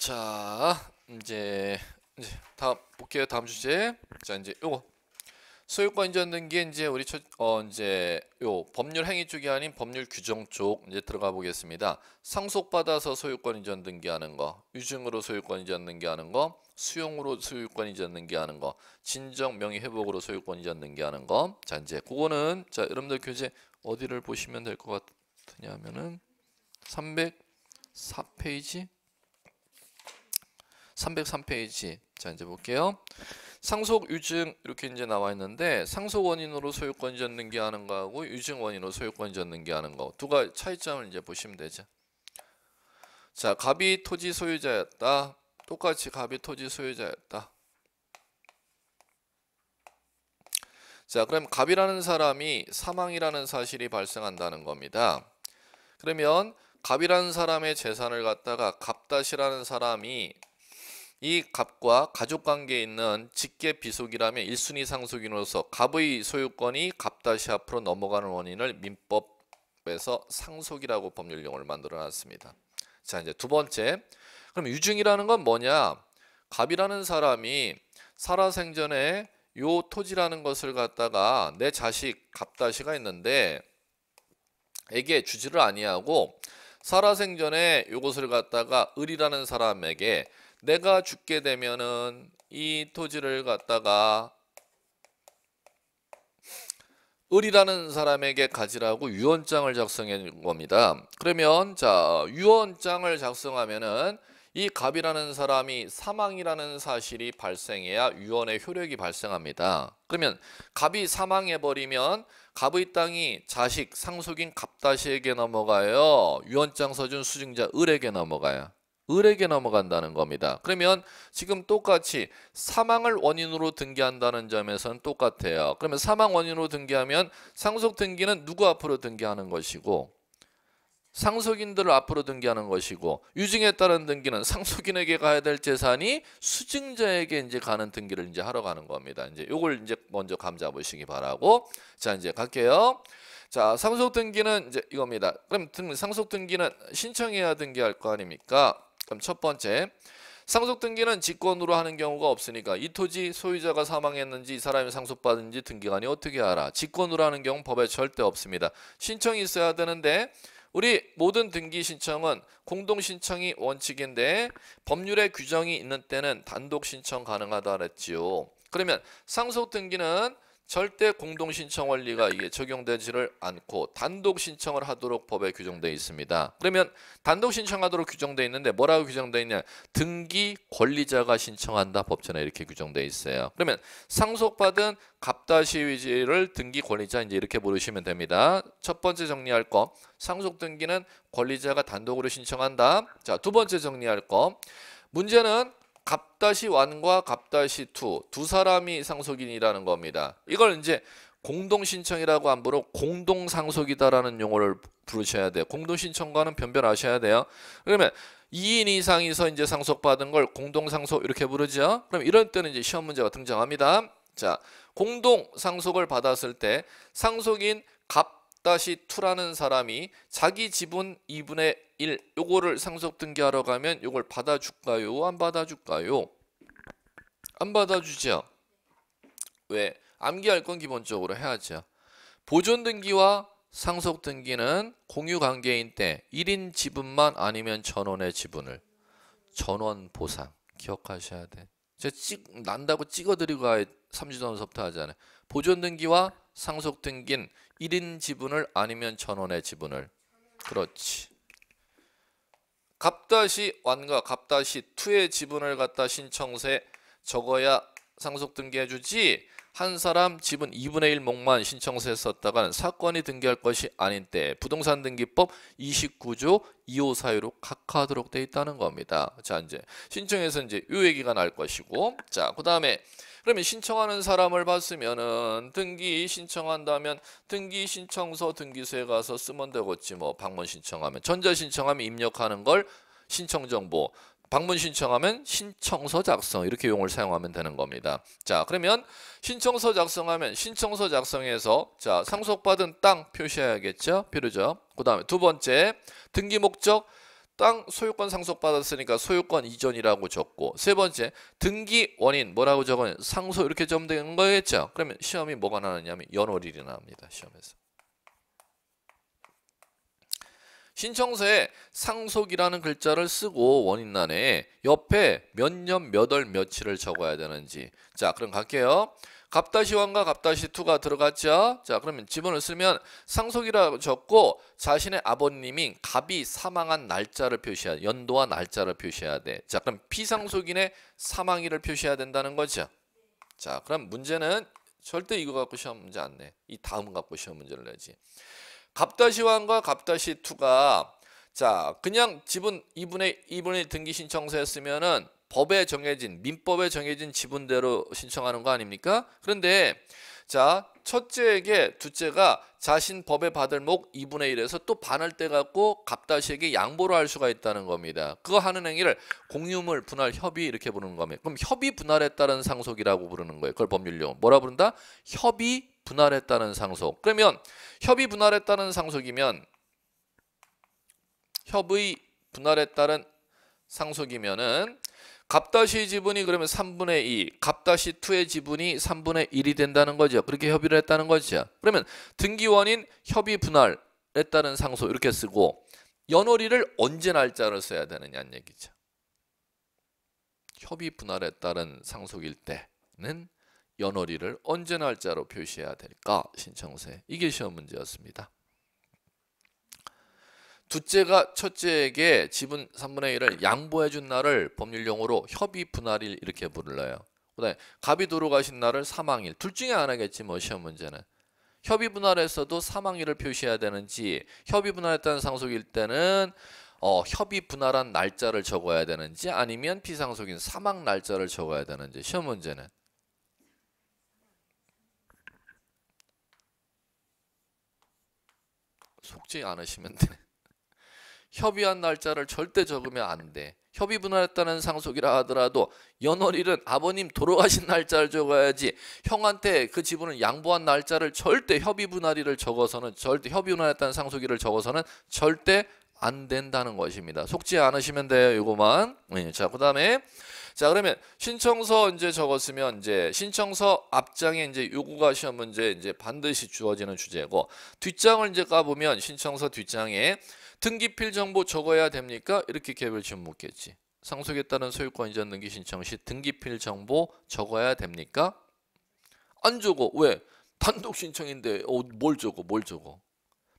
자, 이제 다음 볼게요. 다음 주제. 자, 이제 요거 소유권 이전 등기 이제 우리 이제 요 법률 행위 쪽이 아닌 법률 규정 쪽 이제 들어가 보겠습니다. 상속받아서 소유권 이전 등기하는 거, 유증으로 소유권 이전 등기하는 거, 수용으로 소유권 이전 등기하는 거, 진정 명의 회복으로 소유권 이전 등기하는 거. 자, 이제 그거는 자, 여러분들 교재 어디를 보시면 될 것 같으냐면은 304페이지 303페이지. 자, 이제 볼게요. 상속 유증 이렇게 이제 나와 있는데 상속 원인으로 소유권 이전 등기하는 거하고 유증 원인으로 소유권 이전 등기하는 거 두 가지 차이점을 이제 보시면 되죠. 자, 갑이 토지 소유자였다. 똑같이 갑이 토지 소유자였다. 자, 그럼 갑이라는 사람이 사망이라는 사실이 발생한다는 겁니다. 그러면 갑이라는 사람의 재산을 갖다가 갑다시라는 사람이 이 갑과 가족관계에 있는 직계 비속이라면 1순위 상속인으로서 갑의 소유권이 갑다시 앞으로 넘어가는 원인을 민법에서 상속이라고 법률용어를 만들어 놨습니다. 자, 이제 두 번째. 그럼 유증이라는 건 뭐냐? 갑이라는 사람이 살아생전에 요 토지라는 것을 갖다가 내 자식 갑다시가 있는데 에게 주지를 아니하고 살아생전에 요것을 갖다가 을이라는 사람에게 내가 죽게 되면은 이 토지를 갖다가 을이라는 사람에게 가지라고 유언장을 작성해 준 겁니다. 그러면 자, 유언장을 작성하면은 이 갑이라는 사람이 사망이라는 사실이 발생해야 유언의 효력이 발생합니다. 그러면 갑이 사망해 버리면 갑의 땅이 자식 상속인 갑다시에게 넘어가요. 유언장 써준 수증자 을에게 넘어가요. 을에게 넘어간다는 겁니다. 그러면 지금 똑같이 사망을 원인으로 등기한다는 점에서는 똑같아요. 그러면 사망 원인으로 등기하면 상속 등기는 누구 앞으로 등기하는 것이고 상속인들을 앞으로 등기하는 것이고 유증에 따른 등기는 상속인에게 가야 될 재산이 수증자에게 이제 가는 등기를 이제 하러 가는 겁니다. 이제 요걸 이제 먼저 감 잡으시기 바라고. 자, 이제 갈게요. 자, 상속 등기는 이제 이겁니다. 그럼 상속 등기는 신청해야 등기할 거 아닙니까? 그럼 첫 번째, 상속 등기는 직권으로 하는 경우가 없으니까 이 토지 소유자가 사망했는지 이 사람이 상속받은지 등기관이 어떻게 알아? 직권으로 하는 경우 법에 절대 없습니다. 신청이 있어야 되는데 우리 모든 등기 신청은 공동 신청이 원칙인데 법률에 규정이 있는 때는 단독 신청 가능하다 그랬지요. 그러면 상속 등기는 절대 공동 신청 원리가 이게 적용되지를 않고 단독 신청을 하도록 법에 규정되어 있습니다. 그러면 단독 신청하도록 규정되어 있는데 뭐라고 규정되어 있냐? 등기 권리자가 신청한다. 법전에 이렇게 규정되어 있어요. 그러면 상속받은 갑다시를 등기 권리자 이제 이렇게 부르시면 됩니다. 첫 번째 정리할 거 상속 등기는 권리자가 단독으로 신청한다. 자, 두 번째 정리할 거 문제는 갑다시1과 갑다시2 두 사람이 상속인이라는 겁니다. 이걸 이제 공동신청이라고 안 부르고 공동상속이다라는 용어를 부르셔야 돼요. 공동신청과는 변별하셔야 돼요. 그러면 2인 이상이서 이제 상속받은 걸 공동상속 이렇게 부르죠. 그럼 이럴 때는 이제 시험 문제가 등장합니다. 자, 공동상속을 받았을 때 상속인 갑-2라는 사람이 자기 지분 2분의 1 요거를 상속 등기하러 가면 요걸 받아줄까요? 안 받아줄까요? 안 받아주죠. 왜? 암기할 건 기본적으로 해야죠. 보존 등기와 상속 등기는 공유 관계인 때 1인 지분만 아니면 전원의 지분을 전원 보상 기억하셔야 돼. 제가 난다고 찍어드리고 3주 전서부터 하잖아요. 보존 등기와 상속 등기는 1인 지분을 아니면 전원의 지분을. 그렇지. 갑다시1과 갑다시2의 지분을 갖다 신청서에 적어야 상속 등기해주지 한 사람 지분 2분의 1 몫만 신청서에 썼다가는 사건이 등기할 것이 아닌 때 부동산 등기법 29조 2호 사유로 각하하도록 돼 있다는 겁니다. 자, 이제 신청해서 이제 요 얘기가 날 것이고 자, 그 다음에 그러면 신청하는 사람을 봤으면은 등기 신청한다면 등기 신청서 등기소에 가서 쓰면 되겠지. 뭐 방문 신청하면 전자 신청하면 입력하는 걸 신청 정보, 방문 신청하면 신청서 작성 이렇게 용어를 사용하면 되는 겁니다. 자, 그러면 신청서 작성하면 신청서 작성해서 자, 상속받은 땅 표시해야겠죠. 필요죠. 그 다음에 두 번째 등기 목적 땅 소유권 상속받았으니까 소유권 이전이라고 적고, 세 번째 등기 원인 뭐라고 적어요? 상속 이렇게 적으면 거겠죠. 그러면 시험이 뭐가 나느냐면 연월일이 나옵니다. 시험에서. 신청서에 상속이라는 글자를 쓰고 원인란에 옆에 몇 년 몇 월 며칠을 적어야 되는지. 자, 그럼 갈게요. 갑-1과 갑-2가 들어갔죠. 자, 그러면 지문을 쓰면 상속이라고 적고 자신의 아버님인 갑이 사망한 날짜를 표시해야, 연도와 날짜를 표시해야 돼. 자, 그럼 피상속인의 사망일을 표시해야 된다는 거죠. 자, 그럼 문제는 절대 이거 갖고 시험 문제 안 내. 이 다음 갖고 시험 문제를 내지. 갑-1과 갑-2가 자, 그냥 지분 2분의 등기 신청서에 쓰면은 법에 정해진, 민법에 정해진 지분대로 신청하는 거 아닙니까? 그런데 자, 첫째에게 둘째가 자신 법에 받을 목 2분의 1에서 또 반을 떼갖고 갑-에게 양보를 할 수가 있다는 겁니다. 그거 하는 행위를 공유물 분할 협의 이렇게 부르는 겁니다. 그럼 협의 분할에 따른 상속이라고 부르는 거예요. 그걸 법률용어 뭐라 부른다? 협의 분할에 따른 상속. 그러면 협의 분할에 따른 상속이면, 협의 분할에 따른 상속이면은 갑-2 지분이 그러면 3분의 2, 갑-2의 지분이 3분의 1이 된다는 거죠. 그렇게 협의를 했다는 거죠. 그러면 등기원인 협의 분할에 따른 상속 이렇게 쓰고, 연월일을 언제 날짜를 써야 되느냐는 얘기죠. 협의 분할에 따른 상속일 때는 연월일을 언제 날짜로 표시해야 될까? 신청서에. 이게 시험 문제였습니다. 둘째가 첫째에게 지분 3분의 1을 양보해 준 날을 법률용어로 협의 분할일 이렇게 불러요. 그다음에 갑이 돌아가신 날을 사망일. 둘 중에 하나겠지 뭐 시험 문제는. 협의 분할에서도 사망일을 표시해야 되는지, 협의 분할했다는 상속일 때는 협의 분할한 날짜를 적어야 되는지, 아니면 피상속인 사망 날짜를 적어야 되는지. 시험 문제는. 속지 않으시면 돼. 협의한 날짜를 절대 적으면 안 돼. 협의 분할했다는 상속이라 하더라도 연월일은 아버님 돌아가신 날짜를 적어야지, 형한테 그 지분을 양보한 날짜를 절대 협의 분할일을 적어서는, 절대 협의 분할했다는 상속일을 적어서는 절대 안 된다는 것입니다. 속지 않으시면 돼요. 이거만. 네, 자, 그다음에 자, 그러면 신청서 이제 적었으면 이제 신청서 앞장에 이제 요구가 시험 문제 이제 반드시 주어지는 주제고, 뒷장을 이제 까보면 신청서 뒷장에 등기필 정보 적어야 됩니까? 이렇게 개별 질문 묻겠지. 상속에 따른 소유권 이전 등기 신청 시 등기필 정보 적어야 됩니까? 안 적어. 왜? 단독 신청인데 뭘 적어?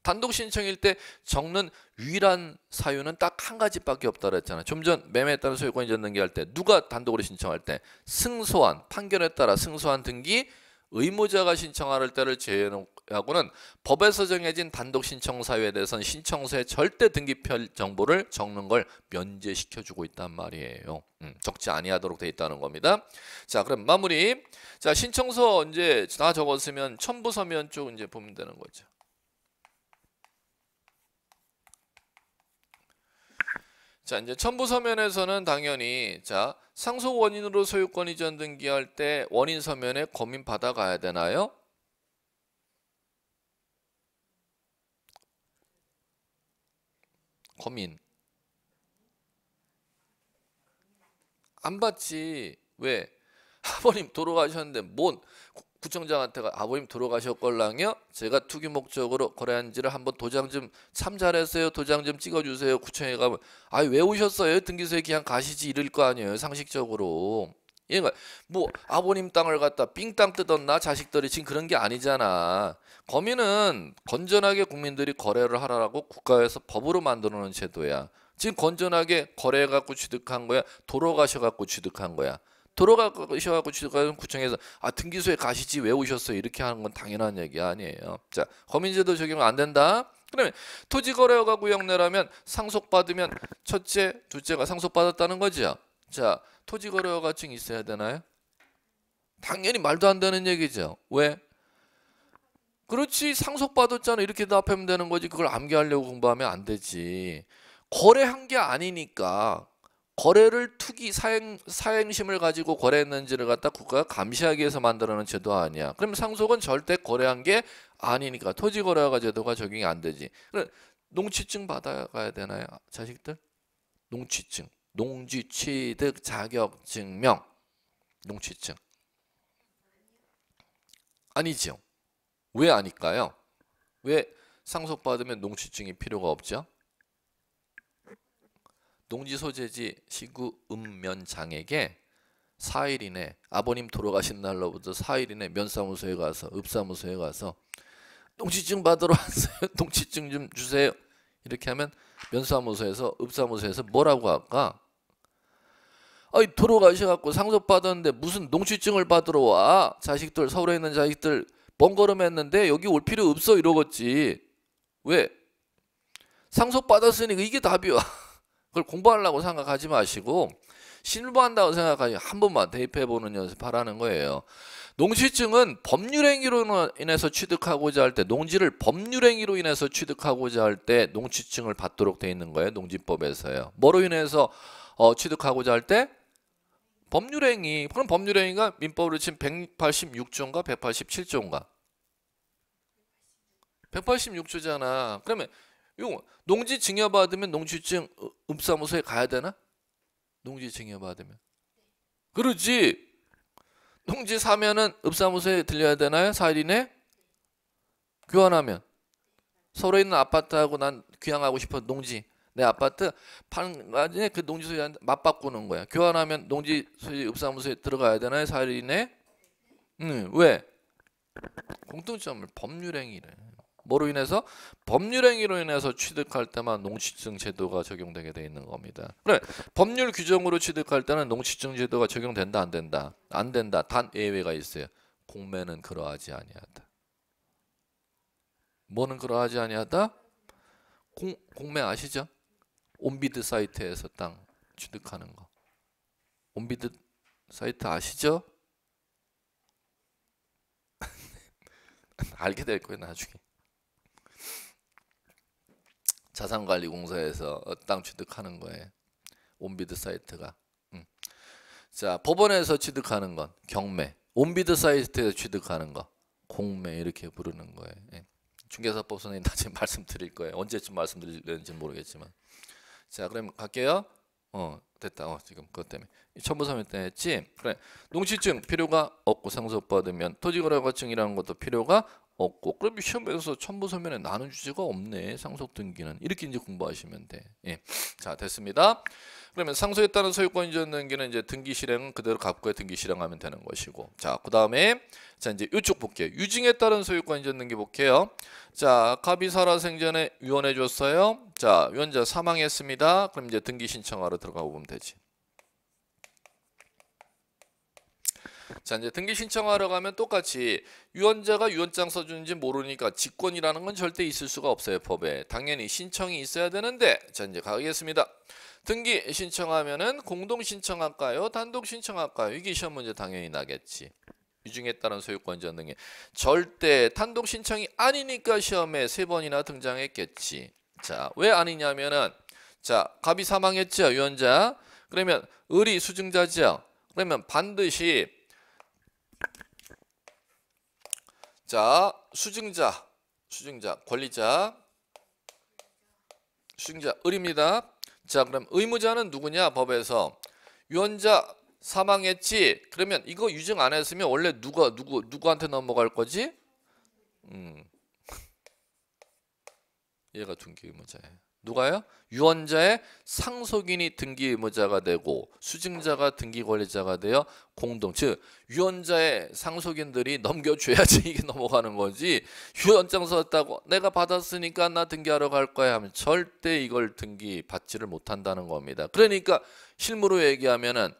단독 신청일 때 적는 유일한 사유는 딱 한 가지밖에 없다 그랬잖아. 좀 전 매매에 따른 소유권 이전 등기할 때 누가 단독으로 신청할 때 승소한, 판결에 따라 승소한 등기 의무자가 신청할 때를 제외하고는 법에서 정해진 단독 신청 사유에 대해서는 신청서에 절대 등기필 정보를 적는 걸 면제시켜주고 있단 말이에요. 적지 아니하도록 돼 있다는 겁니다. 자, 그럼 마무리. 자, 신청서 이제 다 적었으면 첨부서면 쪽 이제 보면 되는 거죠. 자, 이제 첨부서면에서는 당연히 자, 상속 원인으로 소유권 이전 등기할 때 원인 서면에 검인 받아가야 되나요? 검인 안 받지. 왜? 아버님 돌아가셨는데 뭔 구청장한테가 아버님 돌아가셨걸랑요? 제가 투기 목적으로 거래한지를 한번 도장 좀 참 잘했어요. 도장 좀 찍어주세요. 구청에 가면 아이 왜 오셨어요? 등기소에 그냥 가시지 이럴 거 아니에요. 상식적으로. 얘가 뭐 아버님 땅을 갖다 삥땅 뜯었나? 자식들이 지금 그런 게 아니잖아. 검인은 건전하게 국민들이 거래를 하라고 국가에서 법으로 만들어 놓은 제도야. 지금 건전하게 거래해갖고 취득한 거야? 돌아가셔갖고 취득한 거야? 돌아가셔갖고 취득하는 구청에서 등기소에 가시지 왜 오셨어요? 이렇게 하는 건 당연한 얘기 아니에요. 자, 검인제도 적용 안 된다. 그러면 토지거래허가 구역내라면 상속받으면 첫째, 둘째가 상속받았다는 거죠. 자, 토지거래허가증 있어야 되나요? 당연히 말도 안 되는 얘기죠. 왜? 그렇지, 상속받았잖아 이렇게 답하면 되는 거지. 그걸 암기하려고 공부하면 안 되지. 거래한 게 아니니까. 거래를 투기 사행심을 가지고 거래했는지를 갖다 국가가 감시하기 위해서 만들어놓은 제도 아니야. 그럼 상속은 절대 거래한 게 아니니까 토지거래허가 제도가 적용이 안 되지. 농취증 받아가야 되나요? 자식들? 농취증, 농지취득 자격증명. 농취증. 아니죠. 왜 아닐까요? 왜 상속받으면 농취증이 필요가 없죠? 농지소재지 시구 읍면장에게 4일 이내, 아버님 돌아가신 날로부터 4일 이내 면사무소에 가서, 읍사무소에 가서 농취증 받으러 왔어요. 농취증 좀 주세요. 이렇게 하면 면사무소에서, 읍사무소에서 뭐라고 할까? 아이, 돌아가셔갖고 상속받았는데 무슨 농취증을 받으러 와? 자식들, 서울에 있는 자식들 번거로움했는데 여기 올 필요 없어 이러겠지. 왜? 상속받았으니까 이게 답이야. 그걸 공부하려고 생각하지 마시고 실무한다고 생각하지, 한 번만 대입해보는 연습하라는 거예요. 농취증은 법률행위로 인해서 취득하고자 할 때, 농지를 법률행위로 인해서 취득하고자 할 때 농취증을 받도록 돼 있는 거예요. 농지법에서요. 뭐로 인해서 취득하고자 할 때? 법률행위. 그럼 법률행위가 민법으로 치면 186조인가 187조인가? 186조잖아. 그러면 요 농지 증여받으면 농취증 읍사무소에 가야 되나? 농지 증여받으면. 그렇지. 농지 사면은 읍사무소에 들려야 되나요? 4일 이내? 교환하면. 서울에 있는 아파트하고 난 귀향하고 싶어. 농지. 내 아파트 파는 거에 그 농지 소유한테 맞바꾸는 거야. 교환하면 농지 소유 읍사무소에 들어가야 되나요? 4일 이내? 왜? 공통점을 법률행위래. 뭐로 인해서? 법률행위로 인해서 취득할 때만 농취증 제도가 적용되게 돼 있는 겁니다. 그래, 법률 규정으로 취득할 때는 농취증 제도가 적용된다, 안 된다? 안 된다. 단 예외가 있어요. 공매는 그러하지 아니하다. 뭐는 그러하지 아니하다? 공매 아시죠? 온비드 사이트에서 땅 취득하는 거. 온비드 사이트 아시죠? 알게 될 거예요, 나중에. 자산관리공사에서 땅 취득하는 거예요. 온비드 사이트가. 자, 법원에서 취득하는 건 경매. 온비드 사이트에서 취득하는 거 공매, 이렇게 부르는 거예요. 예. 중개사법 선생님 나중에 말씀드릴 거예요. 언제쯤 말씀드릴지 모르겠지만. 자, 그럼 갈게요. 됐다. 지금 그것 때문에 첨부서면 때 했지. 그래, 농취증 필요가 없고 상속받으면 토지거래가증이라는 것도 필요가 없고, 그럼 시험에서 첨부서면에 나눈 주제가 없네. 상속등기는 이렇게 이제 공부하시면 돼. 예. 자, 됐습니다. 그러면 상속에 따른 소유권 이전 등기는 이제 등기 실행은 그대로 갑구에 등기 실행하면 되는 것이고, 자, 그 다음에 자 이제 이쪽 볼게요. 유증에 따른 소유권 이전 등기 볼게요. 자, 갑이 살아생전에 유언해 줬어요. 자, 유언자 사망했습니다. 그럼 이제 등기 신청하러 들어가 보면 되지. 자, 이제 등기 신청하러 가면 똑같이 유언자가 유언장 써주는지 모르니까 직권이라는 건 절대 있을 수가 없어요. 법에. 당연히 신청이 있어야 되는데, 자, 이제 가겠습니다. 등기 신청하면은 공동 신청할까요? 단독 신청할까요? 이게 시험 문제 당연히 나겠지. 유증에 따른 소유권 이전 등기. 절대 단독 신청이 아니니까 시험에 3번이나 등장했겠지. 자, 왜 아니냐면은, 자, 갑이 사망했죠, 유언자. 그러면 을이 수증자죠. 그러면 반드시 자, 수증자, 권리자, 수증자 을입니다. 자, 그럼 의무자는 누구냐? 법에서 유언자 사망했지. 그러면 이거 유증 안 했으면 원래 누구한테 넘어갈 거지? 얘가 등기 의무자예요. 누가요? 유언자의 상속인이 등기 의무자가 되고 수증자가 등기 권리자가 되어 공동, 즉 유언자의 상속인들이 넘겨줘야지 이게 넘어가는 거지. 유언장 썼다고 내가 받았으니까 나 등기하러 갈 거야 하면 절대 이걸 등기 받지를 못한다는 겁니다. 그러니까 실무로 얘기하면은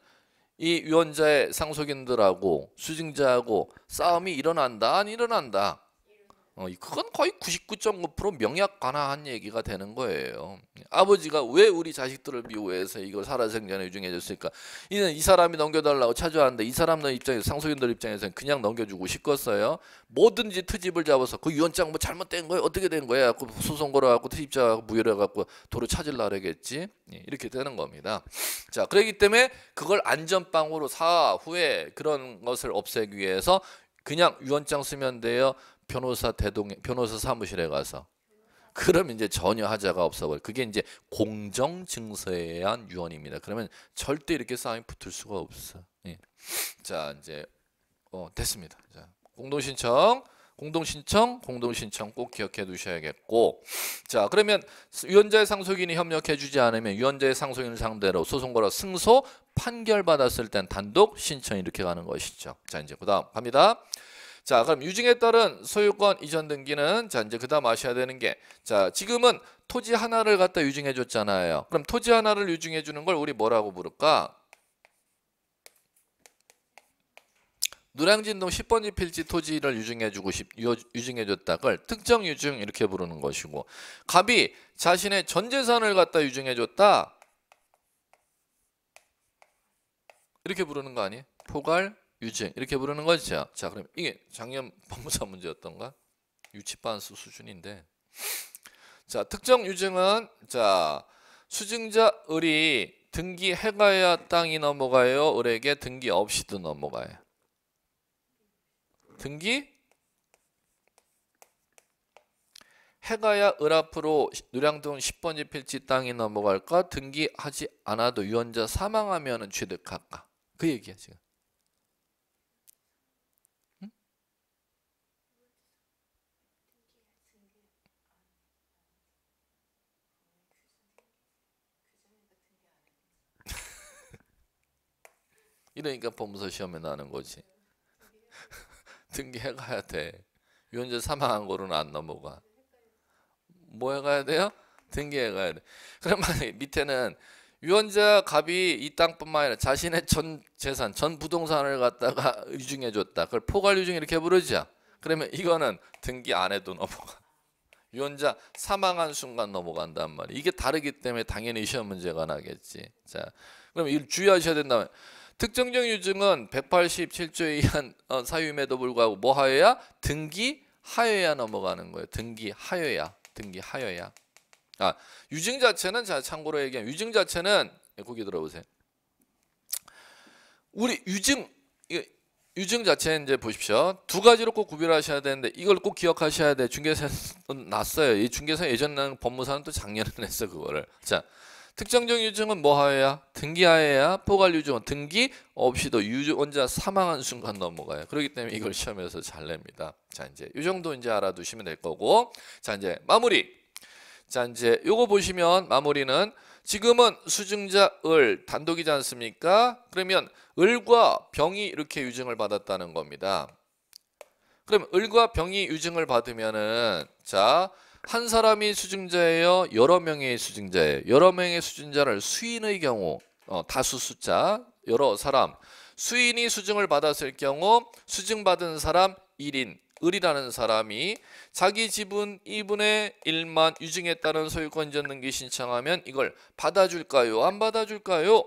이 유언자의 상속인들하고 수증자하고 싸움이 일어난다, 안 일어난다? 그건 거의 99.5% 명약관화한 얘기가 되는 거예요. 아버지가 왜 우리 자식들을 미워해서 이걸 살아생전에 유증해 줬을까? 이 사람이 넘겨달라고 찾아왔는데 이 사람들 입장에서, 상속인들 입장에서는 그냥 넘겨주고 싶겠어요. 뭐든지 트집을 잡아서 그 유언장 뭐 잘못된 거예요? 어떻게 된 거야? 소송 걸어갖고 트집자하고 무효해갖고 도로 찾으려고 그러겠지. 이렇게 되는 겁니다. 자, 그렇기 때문에 그걸 안전빵으로 사후에 그런 것을 없애기 위해서 그냥 유언장 쓰면 돼요. 변호사 사무실에 가서 그러면 이제 전혀 하자가 없어버려. 그게 이제 공정 증서에 의한 유언입니다. 그러면 절대 이렇게 싸움이 붙을 수가 없어. 예. 자 이제 됐습니다. 자, 공동신청 꼭 기억해 두셔야겠고, 자 그러면 유언자의 상속인이 협력해주지 않으면 유언자의 상속인을 상대로 소송 걸어 승소 판결받았을 땐 단독 신청 이렇게 가는 것이죠. 자 이제 그다음 갑니다. 자 그럼 유증에 따른 소유권 이전 등기는 자 이제 그다음 아셔야 되는 게, 자 지금은 토지 하나를 갖다 유증해 줬잖아요. 그럼 토지 하나를 유증해 주는 걸 우리 뭐라고 부를까? 노량진동 10번지 필지 토지를 유증해 줬다. 그걸 특정 유증 이렇게 부르는 것이고, 갑이 자신의 전 재산을 갖다 유증해 줬다 이렇게 부르는 거 아니에요? 포괄 유증 이렇게 부르는 거죠. 자 그럼 이게 작년 법무사 문제였던가? 유치반수 수준인데, 자 특정 유증은 자 수증자 을이 등기해가야 땅이 넘어가요, 을에게 등기 없이도 넘어가요? 등기 해가야 을 앞으로 노량동 10번지 필지 땅이 넘어갈까? 등기하지 않아도 유언자 사망하면 취득할까? 그 얘기야 지금. 응? 이러니까 법무사 시험에 나는 거지. 등기해가야 돼. 유언자 사망한 거로는 안 넘어가. 뭐 해가야 돼요? 등기해가야 돼. 그러면 밑에는 유언자 갑이 이 땅뿐만 아니라 자신의 전 재산, 전 부동산을 갖다가 유증해 줬다. 그걸 포괄 유증 이렇게 부르죠. 그러면 이거는 등기 안 해도 넘어가. 유언자 사망한 순간 넘어간단 말이에요. 이게 다르기 때문에 당연히 시험 문제가 나겠지. 자, 그럼 이걸 주의하셔야 된다면, 특정적 유증은 187조에 의한 사유임에도 불구하고 뭐 하여야? 등기 하여야 넘어가는 거예요. 등기 하여야. 아, 유증 자체는, 자 참고로 얘기하면 유증 자체는, 거기 들어보세요. 우리 유증 자체는 이제 보십시오. 두 가지로 꼭 구별하셔야 되는데 이걸 꼭 기억하셔야 돼. 중개사는 났어요. 이 중개사 예전 법무사는 또 작년에 냈어 그거를. 자, 특정적 유증은 뭐 하여야? 등기 하여야. 포괄 유증은 등기 없이도 유언자 사망한 순간 넘어가요. 그렇기 때문에 이걸 시험에서 잘 냅니다. 자 이제 이 정도 이제 알아두시면 될 거고, 자 이제 마무리. 자 이제 요거 보시면 마무리는, 지금은 수증자 을 단독이지 않습니까? 그러면 을과 병이 이렇게 유증을 받았다는 겁니다. 그럼 을과 병이 유증을 받으면은, 자 한 사람이 수증자예요, 여러 명의 수증자예요? 여러 명의 수증자를 수인의 경우, 다수 숫자 여러 사람, 수인이 수증을 받았을 경우 수증받은 사람 1인 을이라는 사람이 자기 지분 2분의 1만 유증에 따른 소유권 이전 등기 신청하면 이걸 받아줄까요? 안 받아줄까요?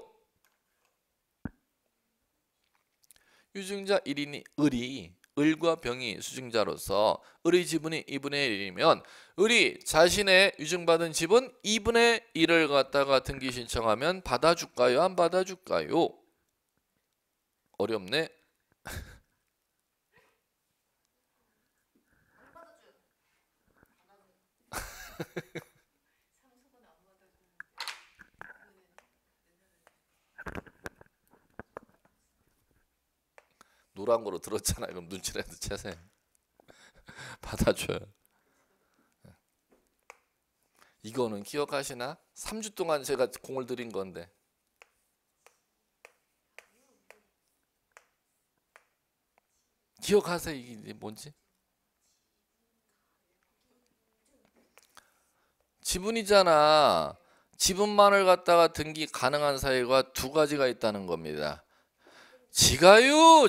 유증자 1인이 을이, 을과 병이 수증자로서 을의 지분이 2분의 1이면 을이 자신의 유증받은 지분 2분의 1을 갖다가 등기 신청하면 받아줄까요? 안 받아줄까요? 어렵네. 노란 거로 들었잖아요. 그럼 눈치라도 채세요. 받아줘요. 이거는 기억하시나? 3주 동안 제가 공을 들인 건데. 기억하세요? 이게 뭔지? 지분이잖아. 지분만을 갖다가 등기 가능한 사유가 두 가지가 있다는 겁니다. 지가요.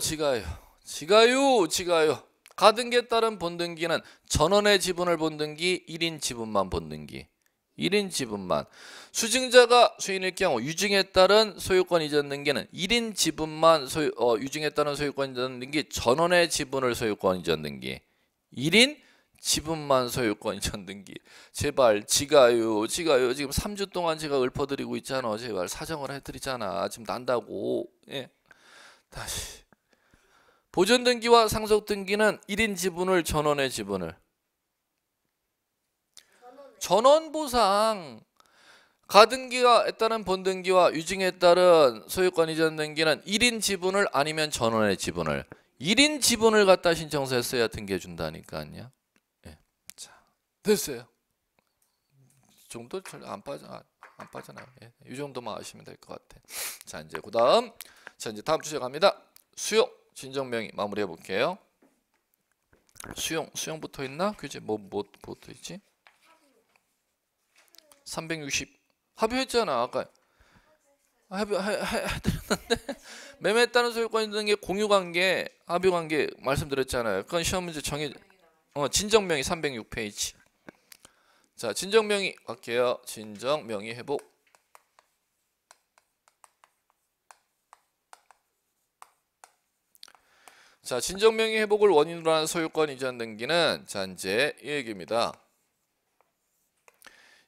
가등기에 따른 본등기는 전원의 지분을 본등기, 1인 지분만 본등기. 1인 지분만. 수증자가 수인일 경우 유증에 따른 소유권 이전 등기는 1인 지분만 유증에 따른 소유권 이전 등기, 전원의 지분을 소유권 이전 등기. 1인 지분만 소유권 이전 등기. 제발 지가요. 지금 3주 동안 제가 읊어드리고 있잖아. 제발 사정을 해드리잖아. 지금 난다고. 예. 다시. 보존 등기와 상속 등기는 1인 지분을, 전원의 지분을. 전원보상. 가등기가 따른 본등기와 유증에 따른 소유권 이전 등기는 1인 지분을 아니면 전원의 지분을 1인 지분을 갖다 신청서에 써야 등기해 준다니까요. 예. 자, 됐어요. 이 정도 안 빠져나요. 예. 이 정도만 아시면 될 것 같아. 자, 이제 그다음 이제 다음 주제 갑니다. 수용 진정명의 마무리해 볼게요. 수용 붙어 있나? 규제 뭐 붙어 있지? 360 합의했잖아. 아까 합의했는데 매매에 따른 소유권 있는 게 공유관계, 합의관계 말씀드렸잖아요. 그건 시험 문제 정해. 진정명의 306페이지. 자, 진정명의 갈게요. 진정명의 회복. 자, 진정명의 회복을 원인으로 하는 소유권 이전 등기는 자 이제 이 얘기입니다.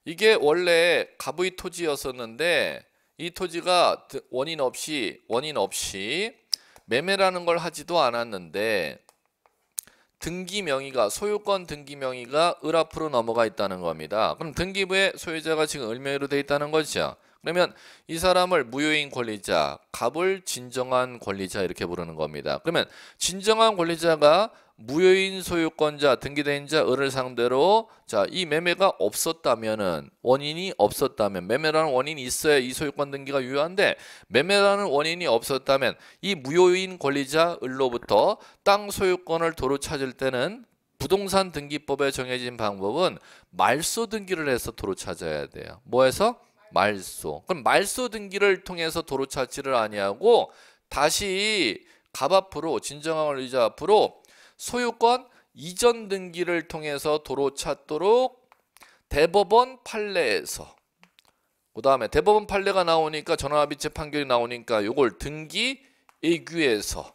이게 원래 갑의 토지였었는데 이 토지가 원인 없이 매매라는 걸 하지도 않았는데 등기 명의가 소유권 등기 명의가 을 앞으로 넘어가 있다는 겁니다. 그럼 등기부에 소유자가 지금 을 명의로 돼 있다는 거죠. 그러면 이 사람을 무효인 권리자, 갑을 진정한 권리자 이렇게 부르는 겁니다. 그러면 진정한 권리자가 무효인 소유권자, 등기된 자 을을 상대로 자, 이 매매가 없었다면은 원인이 없었다면 매매라는 원인이 있어야 이 소유권 등기가 유효한데 매매라는 원인이 없었다면 이 무효인 권리자 을로부터 땅 소유권을 도로 찾을 때는 부동산 등기법에 정해진 방법은 말소 등기를 해서 도로 찾아야 돼요. 뭐 해서? 말소. 그럼 말소 등기를 통해서 도로 찾지를 아니하고 다시 갑 앞으로 진정한 권리자 앞으로 소유권 이전 등기를 통해서 도로 찾도록 대법원 판례에서 그 다음에 대법원 판례가 나오니까 전원합의체 판결이 나오니까 요걸 등기 예규에서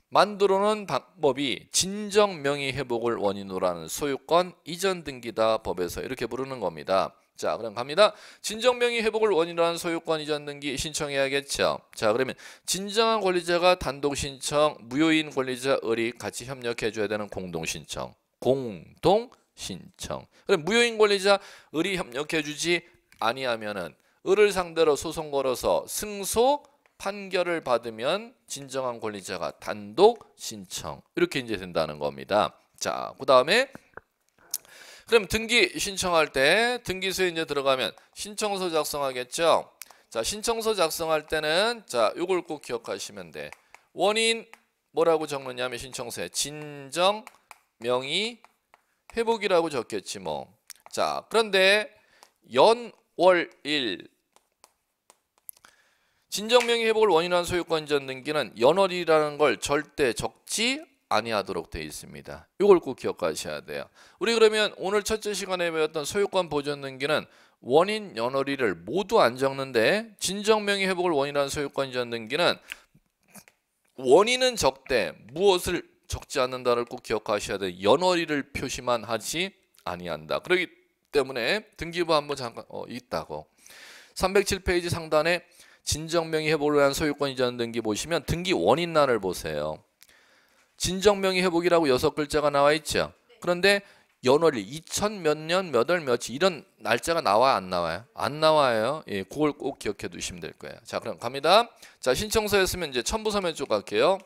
만들어 놓은 방법이 진정명의 회복을 원인으로 하는 소유권 이전 등기다 법에서 이렇게 부르는 겁니다. 자, 그럼 갑니다. 진정명의 회복을 원인으로 하는 소유권 이전 등기 신청해야겠죠. 자, 그러면 진정한 권리자가 단독 신청, 무효인 권리자 을이 같이 협력해 줘야 되는 공동 신청. 공동 신청. 그럼 무효인 권리자 을이 협력해 주지 아니하면은 을을 상대로 소송 걸어서 승소 판결을 받으면 진정한 권리자가 단독 신청. 이렇게 이제 된다는 겁니다. 자, 그다음에 그럼 등기 신청할 때 등기소에 이제 들어가면 신청서 작성하겠죠. 자, 신청서 작성할 때는 자, 요걸 꼭 기억하시면 돼. 원인 뭐라고 적느냐면 신청서에 진정 명의 회복이라고 적겠지 뭐. 자, 그런데 연월일 진정명의 회복을 원인으로 한 소유권 이전 등기는 연월이라는 걸 절대 적지 아니하도록 되어 있습니다. 이걸 꼭 기억하셔야 돼요. 우리 그러면 오늘 첫째 시간에 배웠던 소유권 보존 등기는 원인 연월일을 모두 안 적는데 진정명의 회복을 원인으로 한 소유권 이전 등기는 원인은 적되 무엇을 적지 않는다를 꼭 기억하셔야 돼요. 연월일을 표시만 하지 아니한다. 그렇기 때문에 등기부 한번 잠깐 있다고 307페이지 상단에 진정명의 회복을 위한 소유권 이전 등기 보시면 등기 원인란을 보세요. 진정명의 회복이라고 6글자가 나와 있죠. 그런데 연월일 2000 몇 년 몇 월 며칠 이런 날짜가 나와요 안 나와요? 안 나와요. 예, 그걸 꼭 기억해 두시면 될 거예요. 자, 그럼 갑니다. 자, 신청서였으면 이제 첨부서면 쪽 갈게요.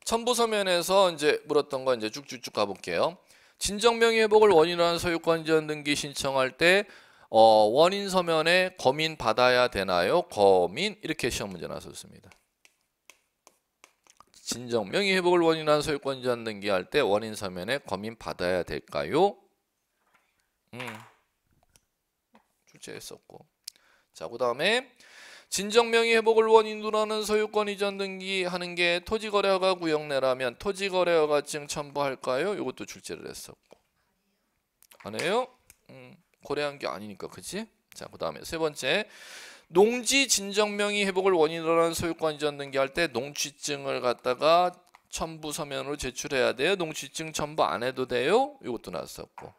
첨부서면에서 이제 물었던 거 이제 쭉쭉쭉 가볼게요. 진정명의 회복을 원인으로 한 소유권 이전 등기 신청할 때 원인 서면에 검인 받아야 되나요? 검인 이렇게 시험 문제 나왔습니다. 진정명의 회복을 원인으로 한 소유권 이전 등기할 때 원인 서면에 검인 받아야 될까요? 출제했었고. 자, 그 다음에 진정명의 회복을 원인으로 하는 소유권 이전 등기하는 게 토지거래허가 구역내라면 토지거래허가증 첨부할까요? 이것도 출제를 했었고. 안 해요? 거래한 게 아니니까, 그치? 자, 그 다음에 세 번째. 농지 진정명의 회복을 원인으로 하는 소유권 이전 등기할 때 농취증을 갖다가 첨부 서면으로 제출해야 돼요. 농취증 첨부 안 해도 돼요? 이것도 나왔었고.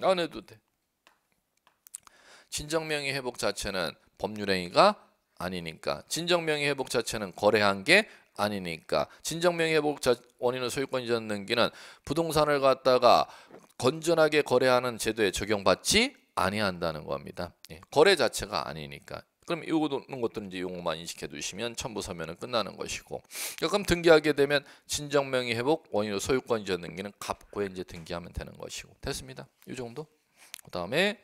안 해도 돼. 진정명의 회복 자체는 법률행위가 아니니까 진정명의 회복 자체는 거래한 게 아니니까. 진정명의회복 원인은 소유권 이전 등기는 부동산을 갖다가 건전하게 거래하는 제도에 적용받지 아니한다는 겁니다. 예, 거래 자체가 아니니까. 그럼 이런 것들은 이제 용어만 인식해 두시면 첨부 서면은 끝나는 것이고. 그럼 등기하게 되면 진정명의 회복 원인으로 소유권 이전 등기는 갑고에 이제 등기하면 되는 것이고. 됐습니다. 이 정도. 그다음에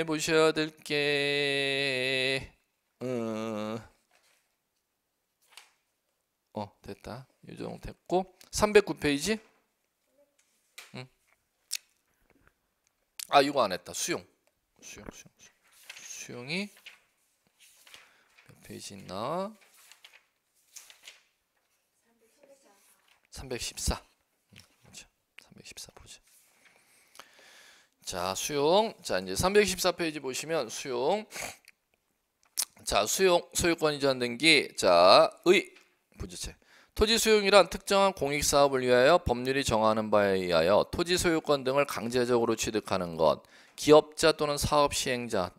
보셔야 될 게 됐다. 이 정도 됐고 309페이지. 이거 안 했다. 수용이 몇 페이지 있나? 314. 314 보자. 자, 수용. 자, 이제 314페이지 보시면 수용. 자, 소유권 이전 등기. 자, 부주체. 토지 수용이란 특정한 공익 사업을 위하여 법률이 정하는 바에 의하여 토지 소유권 등을 강제적으로 취득하는 것. 기업자 또는 사업 시행자,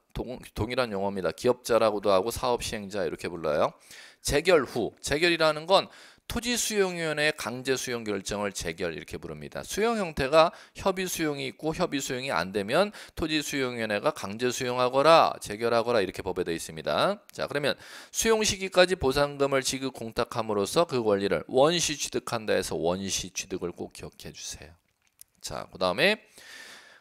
동일한 용어입니다. 기업자라고도 하고 사업 시행자 이렇게 불러요. 재결 후, 재결이라는 건 토지 수용위원회의 강제 수용 결정을 재결 이렇게 부릅니다. 수용 형태가 협의 수용이 있고 협의 수용이 안 되면 토지 수용위원회가 강제 수용하거나 재결하거나 이렇게 법에 되어 있습니다. 자, 그러면 수용 시기까지 보상금을 지급 공탁함으로써 그 권리를 원시 취득한다 해서 원시 취득을 꼭 기억해 주세요. 자, 그다음에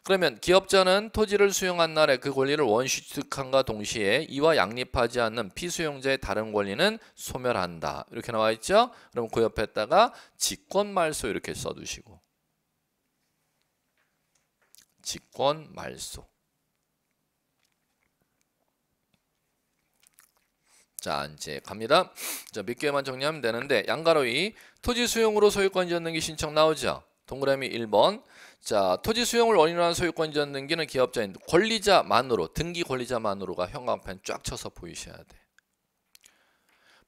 그러면 기업자는 토지를 수용한 날에 그 권리를 원시 취득함과 동시에 이와 양립하지 않는 피수용자의 다른 권리는 소멸한다. 이렇게 나와 있죠? 그럼 그 옆에다가 직권말소 이렇게 써두시고. 직권말소. 자, 이제 갑니다. 자, 몇 개만 정리하면 되는데 양가로이 토지 수용으로 소유권 이전 등기 신청 나오죠? 동그라미 1번. 자, 토지 수용을 원인으로 한 소유권 이전 등기는 기업자인 권리자만으로, 등기 권리자만으로가 형광펜 쫙 쳐서 보이셔야 돼.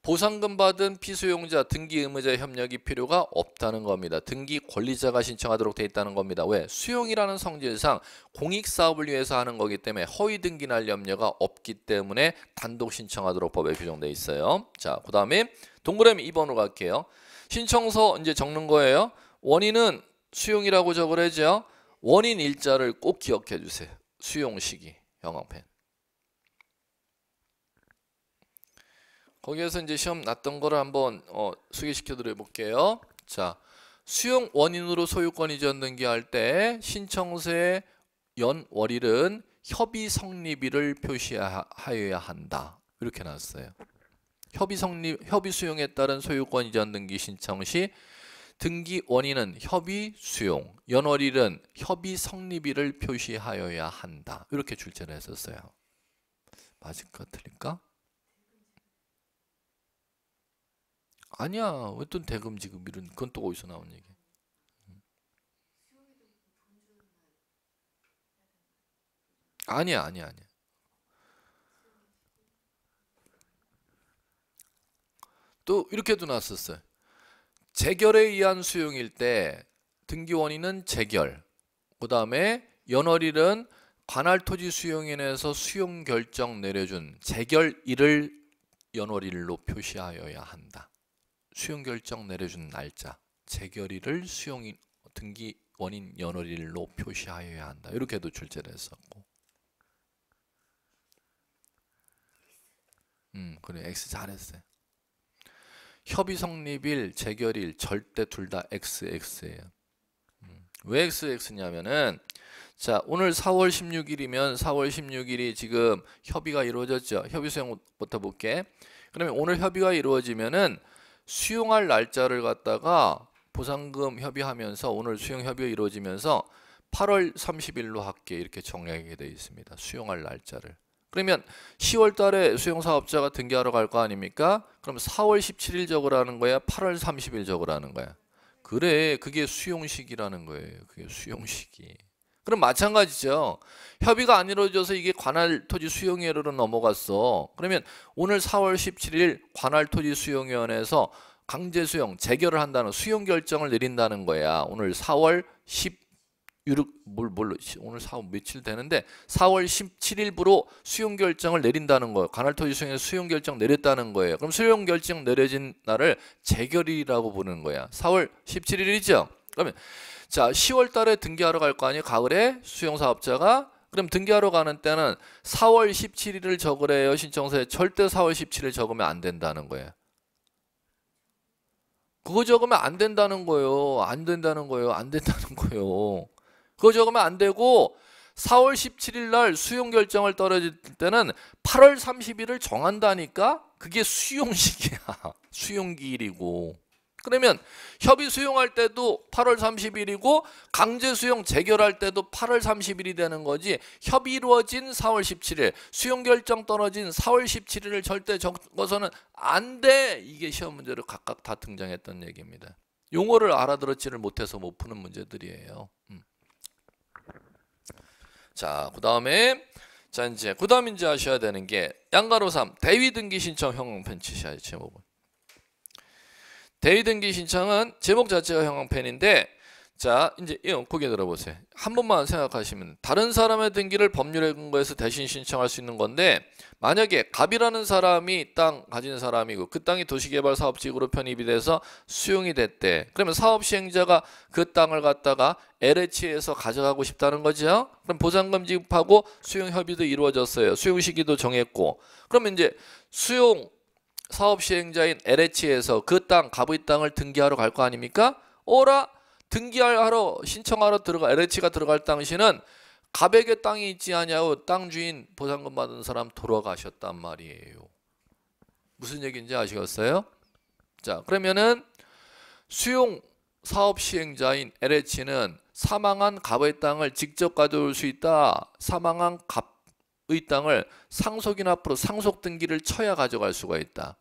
보상금 받은 피수용자, 등기 의무자의 협력이 필요가 없다는 겁니다. 등기 권리자가 신청하도록 돼 있다는 겁니다. 왜? 수용이라는 성질상 공익사업을 위해서 하는 거기 때문에 허위 등기날 염려가 없기 때문에 단독 신청하도록 법에 규정돼 있어요. 자, 그 다음에 동그라미 2번으로 갈게요. 신청서 이제 적는 거예요. 원인은 수용이라고 적으래죠. 원인 일자를 꼭 기억해 주세요. 수용 시기 형광펜. 거기에서 이제 시험 났던 거를 한번 소개시켜 드려 볼게요. 자, 수용 원인으로 소유권 이전 등기할 때 신청서의 연월일은 협의 성립일을 표시하여야 한다. 이렇게 나왔어요. 협의 수용에 따른 소유권 이전 등기 신청 시 등기 원인은 협의 수용, 연월일은 협의 성립일을 표시하여야 한다. 이렇게 출제를 했었어요. 맞을까 틀릴까? 아니야. 왜 또 대금 지급 이런 그건 또 어디서 나온 얘기? 아니야. 또 이렇게도 나왔었어요. 재결에 의한 수용일 때 등기 원인은 재결. 그다음에 연월일은 관할 토지 수용인에서 수용 결정 내려준 재결일을 연월일로 표시하여야 한다. 수용 결정 내려준 날짜, 재결일을 수용인 등기 원인 연월일로 표시하여야 한다. 이렇게도 출제를 했었고. 그래 X 잘했어요. 협의 성립일, 재결일 절대 둘 다 XX예요. 왜 XX냐면은 자, 오늘 4월 16일이면 4월 16일이 지금 협의가 이루어졌죠. 협의 수용부터 볼게. 그러면 오늘 협의가 이루어지면은 수용할 날짜를 갖다가 보상금 협의하면서 오늘 수용 협의가 이루어지면서 8월 30일로 할게 이렇게 정리하게 되어 있습니다. 수용할 날짜를. 그러면 10월 달에 수용사업자가 등기하러 갈 거 아닙니까? 그럼 4월 17일 적으라는 거야? 8월 30일 적으라는 거야? 그래, 그게 수용식이라는 거예요. 그게 수용식이. 그럼 마찬가지죠. 협의가 안 이루어져서 이게 관할 토지 수용위원회로 넘어갔어. 그러면 오늘 4월 17일 관할 토지 수용위원회에서 강제 수용, 재결을 한다는 수용 결정을 내린다는 거야. 오늘 4월 뭘로 오늘 4월 며칠 되는데 4월 17일부로 수용 결정을 내린다는 거예요. 관할토지 수용에 수용 결정 내렸다는 거예요. 그럼 수용 결정 내려진 날을 재결이라고 부르는 거야. 4월 17일이죠. 그러면 자 10월 달에 등기하러 갈 거 아니에요. 가을에 수용 사업자가. 그럼 등기하러 가는 때는 4월 17일을 적으래요. 신청서에. 절대 4월 17일 적으면 안 된다는 거예요. 그거 적으면 안 된다는 거예요. 안 된다는 거예요. 안 된다는 거예요. 그거 적으면 안 되고 4월 17일 날 수용 결정을 떨어질 때는 8월 30일을 정한다니까? 그게 수용식이야. 수용기일이고. 그러면 협의 수용할 때도 8월 30일이고 강제 수용 재결할 때도 8월 30일이 되는 거지. 협의 이루어진 4월 17일, 수용 결정 떨어진 4월 17일을 절대 적어서는 안 돼. 이게 시험 문제로 각각 다 등장했던 얘기입니다. 용어를 알아들었지를 못해서 못 푸는 문제들이에요. 자, 그다음에 이제 하셔야 되는 게 양가로 3 대위 등기 신청 형광펜 치셔야지. 제목은 대위 등기 신청은 제목 자체가 형광펜인데 자 이제 고개 들어보세요. 한 번만 생각하시면 다른 사람의 등기를 법률에 근거해서 대신 신청할 수 있는 건데 만약에 갑이라는 사람이 땅 가진 사람이고 그 땅이 도시개발사업지구로 편입이 돼서 수용이 됐대. 그러면 사업시행자가 그 땅을 갖다가 LH에서 가져가고 싶다는 거죠. 그럼 보상금 지급하고 수용 협의도 이루어졌어요. 수용 시기도 정했고 그러면 이제 수용 사업시행자인 LH에서 그 땅 갑의 땅을 등기하러 갈 거 아닙니까? 오라 등기하러 신청하러 LH가 들어갈 당시는 갑에게 땅이 있지 않냐고 땅 주인 보상금 받은 사람 돌아가셨단 말이에요. 무슨 얘기인지 아시겠어요? 자 그러면은 수용 사업 시행자인 LH는 사망한 갑의 땅을 직접 가져올 수 있다. 사망한 갑의 땅을 상속인 앞으로 상속 등기를 쳐야 가져갈 수가 있다.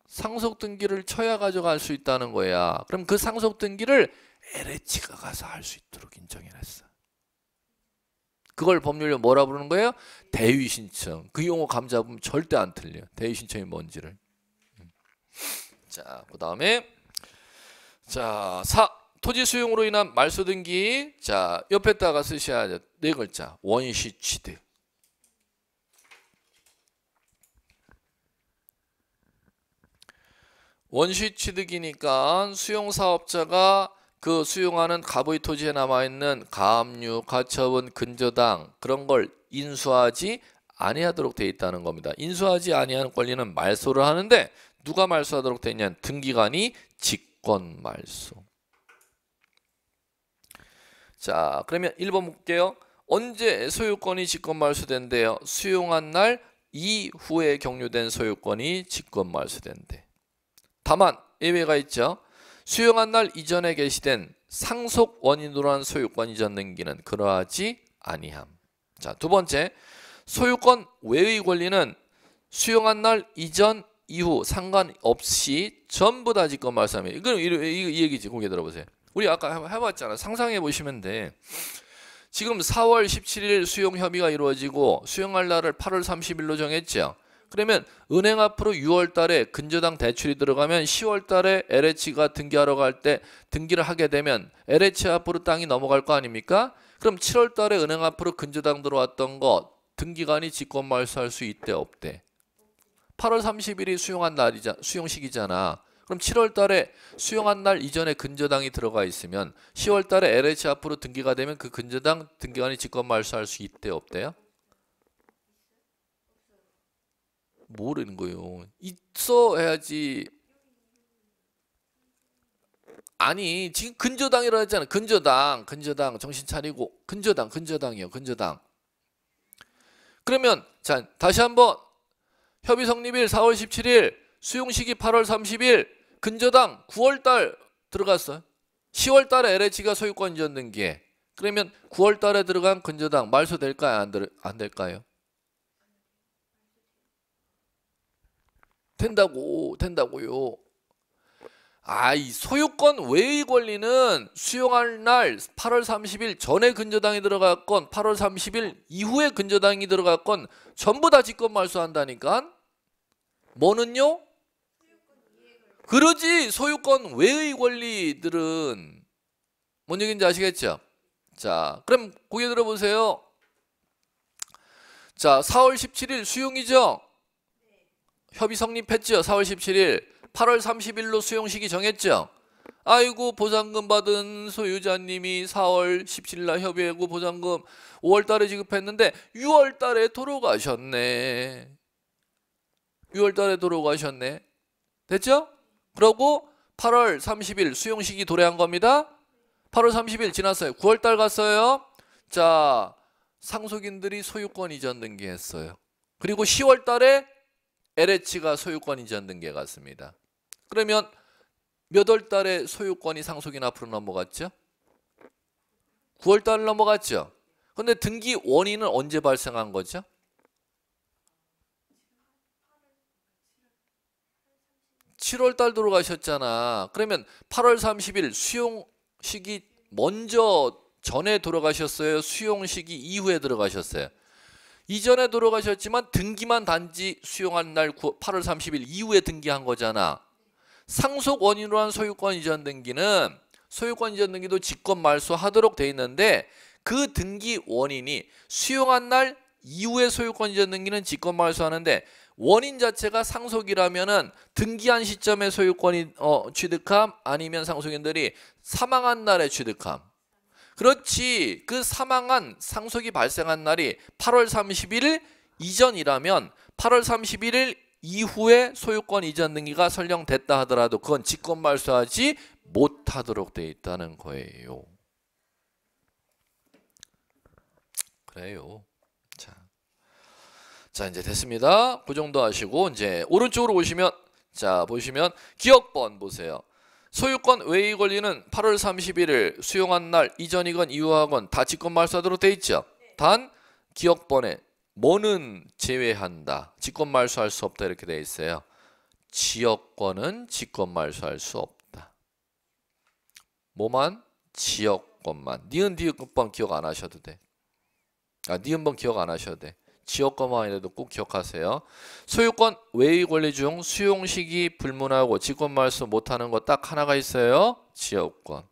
상속 등기를 쳐야 가져갈 수 있다는 거야. 그럼 그 상속 등기를 LH가 가서 할 수 있도록 인정을 했어. 그걸 법률로 뭐라 부르는 거예요? 대위 신청. 그 용어 감 잡으면 절대 안 틀려. 대위 신청이 뭔지를. 자, 그다음에 자, 4. 토지 수용으로 인한 말소 등기. 자, 옆에다가 쓰셔야 네 글자. 원시 취득. 원시 취득이니까 수용사업자가 그 수용하는 갑의 토지에 남아있는 가압류, 가처분, 근저당 그런 걸 인수하지 아니하도록 돼 있다는 겁니다. 인수하지 아니하는 권리는 말소를 하는데 누가 말소하도록 돼 있냐면 등기관이 직권 말소. 자, 그러면 1번 볼게요. 언제 소유권이 직권 말소된대요? 수용한 날 이후에 경료된 소유권이 직권 말소된대. 다만 예외가 있죠. 수용한 날 이전에 게시된 상속 원인으로 한 소유권 이전 등기는 그러하지 아니함. 자, 두 번째, 소유권 외의 권리는 수용한 날 이전 이후 상관없이 전부 다 직권 말소합니다. 이건 이 얘기지. 고개 들어보세요. 우리 아까 해봤잖아. 상상해 보시면 돼. 지금 4월 17일 수용 협의가 이루어지고 수용할 날을 8월 30일로 정했죠. 그러면 은행 앞으로 6월 달에 근저당 대출이 들어가면 10월 달에 LH가 등기하러 갈 때 등기를 하게 되면 LH 앞으로 땅이 넘어갈 거 아닙니까? 그럼 7월 달에 은행 앞으로 근저당 들어왔던 거 등기관이 직권 말소할 수 있대 없대? 8월 30일이 수용식이잖아. 그럼 7월 달에 수용한 날 이전에 근저당이 들어가 있으면 10월 달에 LH 앞으로 등기가 되면 그 근저당 등기관이 직권 말소할 수 있대 없대요? 모르는 거예요. 있어 해야지. 아니 지금 근저당이라고 했잖아. 근저당 정신 차리고 근저당이요. 근저당. 그러면 자 다시 한번 협의 성립일 4월 17일 수용시기 8월 30일 근저당 9월달 들어갔어요. 10월달에 LH가 소유권 이전 등기해. 그러면 9월달에 들어간 근저당 말소될까요? 안 될까요? 된다고요. 이 소유권 외의 권리는 수용할 날 8월 30일 전에 근저당이 들어갔건 8월 30일 이후에 근저당이 들어갔건 전부 다 직권 말소한다니까. 뭐는요? 그러지. 소유권 외의 권리들은 뭔 얘기인지 아시겠죠? 자, 그럼 고개 들어보세요. 자, 4월 17일 수용이죠? 협의 성립했죠? 4월 17일. 8월 30일로 수용식이 정했죠? 아이고, 보상금 받은 소유자님이 4월 17일 날 협의하고 보상금 5월 달에 지급했는데 6월 달에 돌아가셨네. 6월 달에 돌아가셨네. 됐죠? 그러고 8월 30일 수용식이 도래한 겁니다. 8월 30일 지났어요. 9월 달 갔어요. 자, 상속인들이 소유권 이전 등기했어요. 그리고 10월 달에 LH가 소유권 이전 등기해 갔습니다. 그러면 몇 월 달에 소유권이 상속인 앞으로 넘어갔죠? 9월 달 넘어갔죠? 근데 등기 원인은 언제 발생한 거죠? 7월 달 돌아가셨잖아. 그러면 8월 30일 수용식이 먼저 전에 돌아가셨어요? 수용식이 이후에 들어가셨어요? 이전에 돌아가셨지만 등기만 단지 수용한 날 8월 30일 이후에 등기한 거잖아. 상속 원인으로 한 소유권 이전 등기는 소유권 이전 등기도 직권 말소하도록 돼 있는데 그 등기 원인이 수용한 날 이후에 소유권 이전 등기는 직권 말소하는데 원인 자체가 상속이라면은 등기한 시점에 소유권이 취득함 아니면 상속인들이 사망한 날에 취득함. 그렇지. 그 사망한 상속이 발생한 날이 8월 31일 이전이라면 8월 31일 이후에 소유권 이전 등기가 설령됐다 하더라도 그건 직권 말소하지 못하도록 돼 있다는 거예요. 그래요. 자, 이제 됐습니다. 그 정도 하시고 이제 오른쪽으로 오시면 자, 보시면 기억번 보세요. 소유권 외의 권리는 8월 31일 수용한 날 이전이건 이후하건 다 직권 말소하도록 돼 있죠. 단 기억번에 뭐는 제외한다. 직권 말소할 수 없다 이렇게 돼 있어요. 지역권은 직권 말소할 수 없다. 뭐만? 지역권만. 니은 디귿번 기억 안 하셔도 돼. 니은번 기억 안 하셔도 돼. 지역권만이라도 꼭 기억하세요. 소유권 외의 권리 중 수용 시기 불문하고 직권 말소 못하는 거 딱 하나가 있어요. 지역권.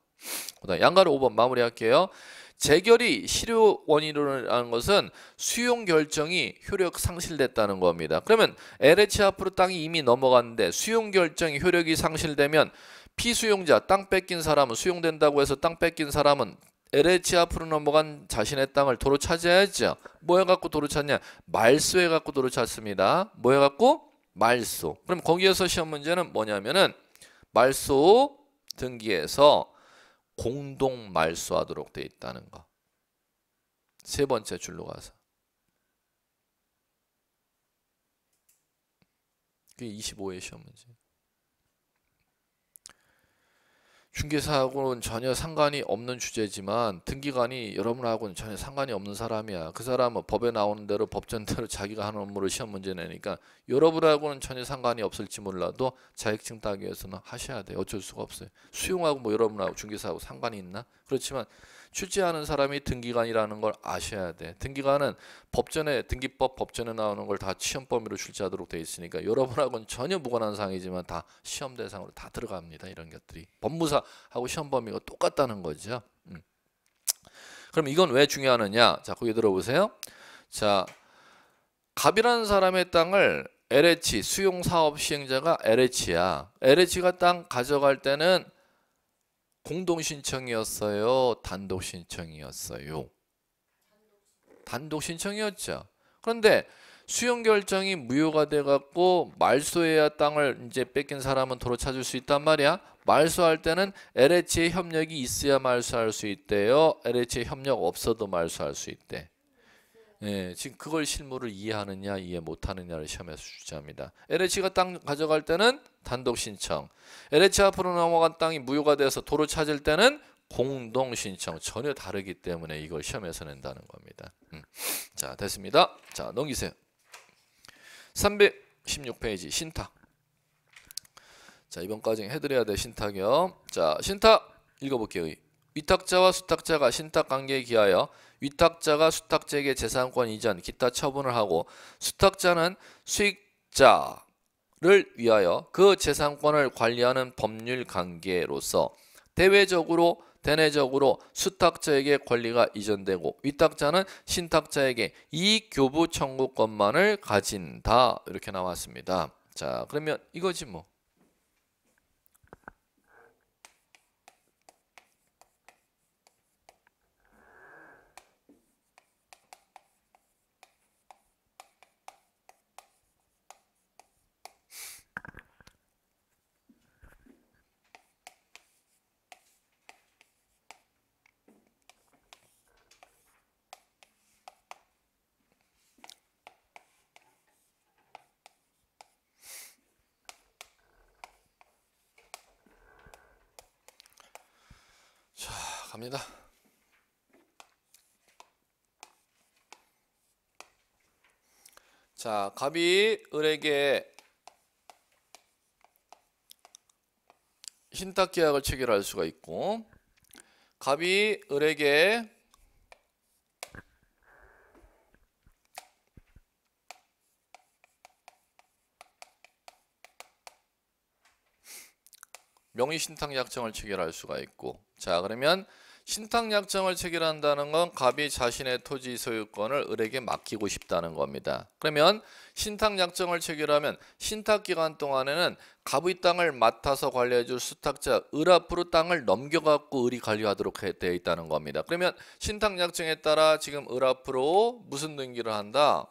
그다음 양가로 5번 마무리할게요. 재결의 실효 원인으로라는 것은 수용 결정이 효력 상실됐다는 겁니다. 그러면 LH 앞으로 땅이 이미 넘어갔는데 수용 결정이 효력이 상실되면 피수용자 땅 뺏긴 사람은 수용된다고 해서 땅 뺏긴 사람은 LH 앞으로 넘어간 자신의 땅을 도로 차지해야죠. 뭐 해갖고 도로 찾냐? 말소 해갖고 도로 찾습니다. 뭐 해갖고? 말소. 그럼 거기에서 시험 문제는 뭐냐면은 말소 등기에서 공동 말소하도록 돼 있다는 거. 세 번째 줄로 가서. 그게 25회 시험 문제. 중개사하고는 전혀 상관이 없는 주제지만 등기관이 여러분하고는 전혀 상관이 없는 사람이야. 그 사람은 법에 나오는 대로 법전대로 자기가 하는 업무를 시험 문제 내니까 여러분하고는 전혀 상관이 없을지 몰라도 자격증 따기 위해서는 하셔야 돼요. 어쩔 수가 없어요. 수용하고 뭐 여러분하고 중개사하고 상관이 있나? 그렇지만 출제하는 사람이 등기관이라는 걸 아셔야 돼. 등기관은 법전에 등기법 법전에 나오는 걸 다 시험 범위로 출제하도록 돼 있으니까 여러분하고는 전혀 무관한 사항이지만 다 시험 대상으로 다 들어갑니다. 이런 것들이 법무사하고 시험 범위가 똑같다는 거죠. 그럼 이건 왜 중요하느냐? 자, 거기 들어보세요. 자, 갑이라는 사람의 땅을 LH 수용 사업 시행자가 LH야. LH가 땅 가져갈 때는 공동 신청이었어요? 단독 신청이었어요? 단독 신청이었죠. 그런데 수용 결정이 무효가 돼 갖고 말소해야 땅을 이제 뺏긴 사람은 도로 찾을 수 있단 말이야. 말소할 때는 LH의 협력이 있어야 말소할 수 있대요. LH의 협력 없어도 말소할 수 있대. 예, 지금 그걸 실무를 이해하느냐 이해 못하느냐를 시험에서 주제합니다. LH가 땅 가져갈 때는 단독 신청, LH 앞으로 넘어간 땅이 무효가 돼서 도로 찾을 때는 공동 신청. 전혀 다르기 때문에 이걸 시험에서 낸다는 겁니다. 자, 됐습니다. 자, 넘기세요. 316페이지 신탁. 자, 이번 과정에 해드려야 될 신탁이요. 자, 신탁 읽어볼게요. 위탁자와 수탁자가 신탁 관계에 기하여 위탁자가 수탁자에게 재산권 이전, 기타 처분을 하고 수탁자는 수익자를 위하여 그 재산권을 관리하는 법률 관계로서 대외적으로 대내적으로 수탁자에게 권리가 이전되고 위탁자는 신탁자에게 이익 교부 청구권만을 가진다. 이렇게 나왔습니다. 자, 그러면 이거지 뭐. 자, 갑니다. 자, 갑이 을에게 신탁 계약을 체결할 수가 있고, 갑이 을에게 명의 신탁 약정을 체결할 수가 있고, 자, 그러면 신탁 약정을 체결한다는 건 갑이 자신의 토지 소유권을 을에게 맡기고 싶다는 겁니다. 그러면 신탁 약정을 체결하면 신탁 기간 동안에는 갑의 땅을 맡아서 관리해 줄 수탁자 을 앞으로 땅을 넘겨갖고 을이 관리하도록 되어 있다는 겁니다. 그러면 신탁 약정에 따라 지금 을 앞으로 무슨 등기를 한다?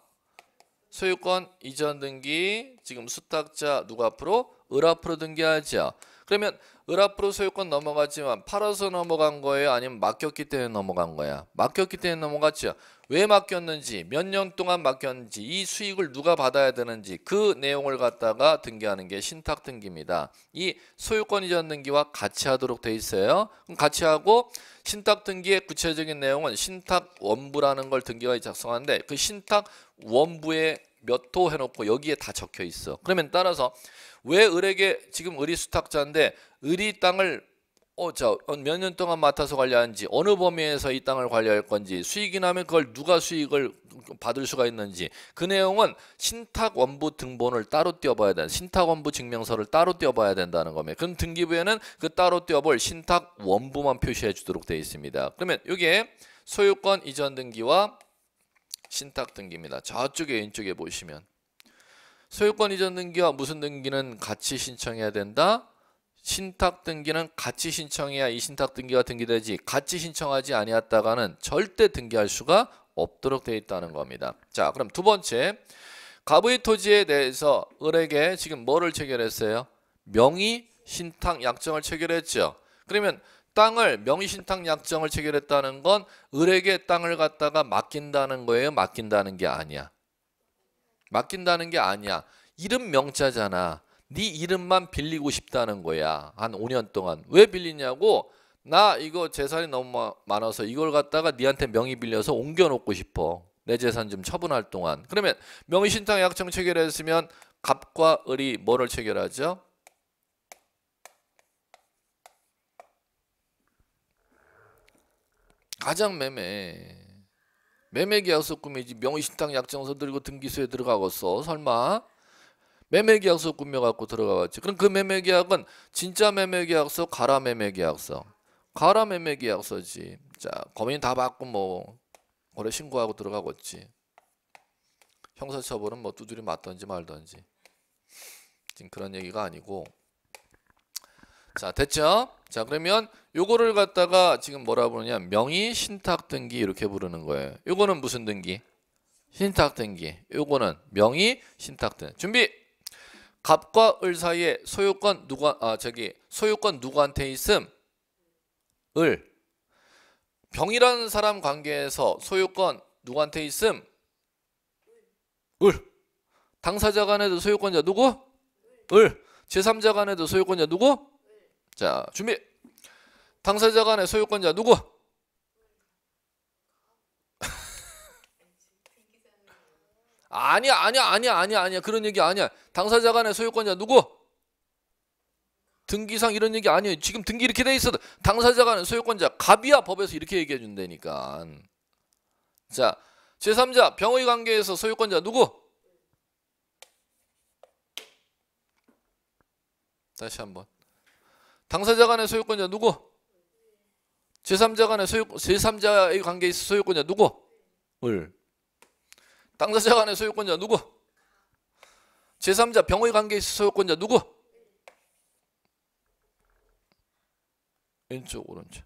소유권 이전 등기. 지금 수탁자 누구 앞으로? 을 앞으로 등기하죠. 그러면 을 앞으로 소유권 넘어갔지만 팔아서 넘어간 거예요? 아니면 맡겼기 때문에 넘어간 거야? 맡겼기 때문에 넘어갔죠. 왜 맡겼는지, 몇 년 동안 맡겼는지, 이 수익을 누가 받아야 되는지 그 내용을 갖다가 등기하는 게 신탁 등기입니다. 이 소유권 이전 등기와 같이 하도록 돼 있어요. 그럼 같이 하고 신탁 등기의 구체적인 내용은 신탁 원부라는 걸 등기가 작성하는데 그 신탁 원부에 몇 호 해놓고 여기에 다 적혀 있어. 그러면 따라서 왜 을에게 지금 을이 수탁자인데 을이 땅을 몇 년 동안 맡아서 관리하는지, 어느 범위에서 이 땅을 관리할 건지, 수익이 나면 그걸 누가 수익을 받을 수가 있는지 그 내용은 신탁원부 등본을 따로 떼어봐야 된다. 신탁원부 증명서를 따로 떼어봐야 된다는 겁니다. 그럼 등기부에는 그 따로 떼어볼 신탁원부만 표시해 주도록 되어 있습니다. 그러면 이게 소유권 이전 등기와 신탁 등기입니다. 저쪽에 왼쪽에 보시면 소유권 이전 등기와 무슨 등기는 같이 신청해야 된다? 신탁 등기는 같이 신청해야 이 신탁 등기가 등기되지, 같이 신청하지 아니었다가는 절대 등기할 수가 없도록 되어 있다는 겁니다. 자, 그럼 두 번째, 갑의 토지에 대해서 을에게 지금 뭐를 체결했어요? 명의 신탁 약정을 체결했죠. 그러면 땅을 명의 신탁 약정을 체결했다는 건 을에게 땅을 갖다가 맡긴다는 거예요? 맡긴다는 게 아니야. 맡긴다는 게 아니야. 이름 명자잖아. 네 이름만 빌리고 싶다는 거야. 한 5년 동안. 왜 빌리냐고? 나 이거 재산이 너무 많아서 이걸 갖다가 니한테 명의 빌려서 옮겨놓고 싶어. 내 재산 좀 처분할 동안. 그러면 명의신탁 약정 체결했으면 갑과 을이 뭐를 체결하죠? 가장 매매계약서 꾸미지. 명의신탁 약정서 들고 등기소에 들어가겠어 설마? 매매계약서 꾸며갖고 들어가봤지. 그럼 그 매매계약은 진짜 매매계약서, 가라 매매계약서. 가라 매매계약서지. 자, 거민 다 받고 뭐 거래 신고하고 들어가겠지. 형사처벌은 뭐 두드려 맞던지 말던지. 지금 그런 얘기가 아니고. 자, 됐죠? 자, 그러면 요거를 갖다가 지금 뭐라 부르냐? 명의 신탁 등기 이렇게 부르는 거예요. 요거는 무슨 등기? 신탁 등기. 요거는 명의 신탁 등기. 준비. 갑과 을 사이에 소유권 소유권 누구한테 있음? 을. 병이라는 사람 관계에서 소유권 누구한테 있음? 을. 당사자 간에도 소유권자 누구? 을. 제3자 간에도 소유권자 누구? 자, 준비. 당사자 간의 소유권자 누구? 아니야. 그런 얘기 아니야. 당사자 간의 소유권자 누구? 등기상 이런 얘기 아니에요. 지금 등기 이렇게 돼 있어도 당사자 간의 소유권자 갑이야. 법에서 이렇게 얘기해 준다니까. 자, 제3자 병의 관계에서 소유권자 누구? 다시 한번. 당사자 간의 소유권자 누구? 제3자 간의 제3자의 관계에 있어 소유권자 누구? 을. 당사자 간의 소유권자 누구? 제3자 병의 관계에 있어 소유권자 누구? 왼쪽 오른쪽.